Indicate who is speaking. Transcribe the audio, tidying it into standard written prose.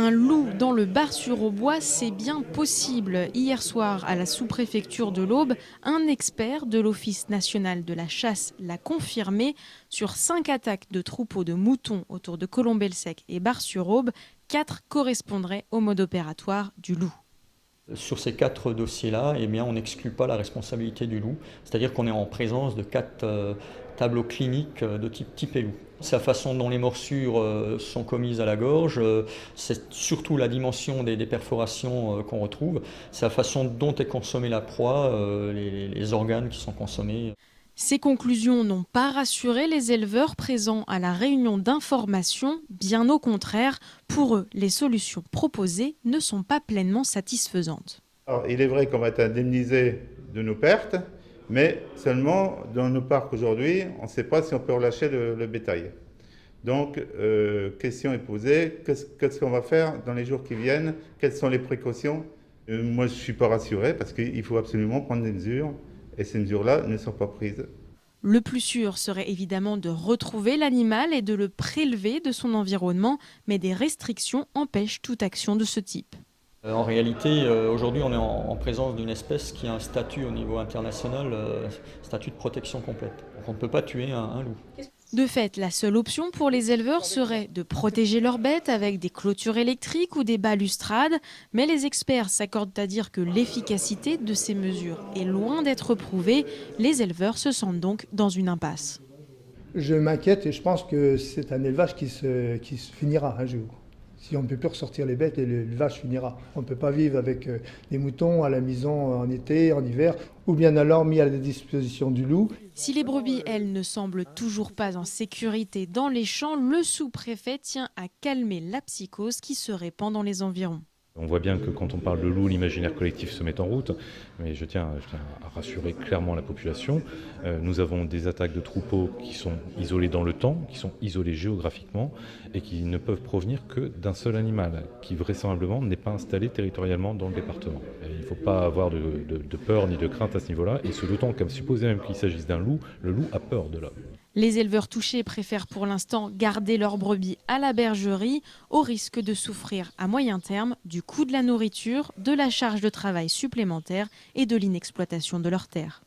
Speaker 1: Un loup dans le Bar-sur-Aubois, c'est bien possible. Hier soir, à la sous-préfecture de l'Aube, un expert de l'Office national de la chasse l'a confirmé. Sur 5 attaques de troupeaux de moutons autour de Colombey-le-Sec et Bar-sur-Aube, 4 correspondraient au mode opératoire du loup.
Speaker 2: Sur ces 4 dossiers-là, eh bien, on n'exclut pas la responsabilité du loup. C'est-à-dire qu'on est en présence de 4 tableaux cliniques de type loup. C'est la façon dont les morsures sont commises à la gorge, c'est surtout la dimension des perforations qu'on retrouve, c'est la façon dont est consommée la proie, les organes qui sont consommés.
Speaker 1: Ces conclusions n'ont pas rassuré les éleveurs présents à la réunion d'information. Bien au contraire, pour eux, les solutions proposées ne sont pas pleinement satisfaisantes.
Speaker 3: Alors, il est vrai qu'on va être indemnisé de nos pertes, mais seulement dans nos parcs aujourd'hui, on ne sait pas si on peut relâcher le bétail. Donc, question est posée, qu'est-ce qu'on va faire dans les jours qui viennent? Quelles sont les précautions? Moi, je ne suis pas rassuré parce qu'il faut absolument prendre des mesures. Et ces mesures-là ne sont pas prises.
Speaker 1: Le plus sûr serait évidemment de retrouver l'animal et de le prélever de son environnement, mais des restrictions empêchent toute action de ce type.
Speaker 2: En réalité, aujourd'hui, on est en présence d'une espèce qui a un statut au niveau international, statut de protection complète. Donc on ne peut pas tuer un loup.
Speaker 1: De fait, la seule option pour les éleveurs serait de protéger leurs bêtes avec des clôtures électriques ou des balustrades. Mais les experts s'accordent à dire que l'efficacité de ces mesures est loin d'être prouvée. Les éleveurs se sentent donc dans une impasse.
Speaker 4: Je m'inquiète et je pense que c'est un élevage qui se finira un jour. Si on ne peut plus ressortir les bêtes, l'élevage finira. On ne peut pas vivre avec des moutons à la maison en été, en hiver, ou bien alors mis à la disposition du loup.
Speaker 1: Si les brebis, elles, ne semblent toujours pas en sécurité dans les champs, le sous-préfet tient à calmer la psychose qui se répand dans les environs.
Speaker 5: On voit bien que quand on parle de loup, l'imaginaire collectif se met en route, mais je tiens à rassurer clairement la population. Nous avons des attaques de troupeaux qui sont isolées dans le temps, qui sont isolées géographiquement et qui ne peuvent provenir que d'un seul animal, qui vraisemblablement n'est pas installé territorialement dans le département. Et il ne faut pas avoir de peur ni de crainte à ce niveau-là, et ce d'autant qu'à supposer même qu'il s'agisse d'un loup, le loup a peur de l'homme.
Speaker 1: Les éleveurs touchés préfèrent pour l'instant garder leurs brebis à la bergerie au risque de souffrir à moyen terme du coût de la nourriture, de la charge de travail supplémentaire et de l'inexploitation de leurs terres.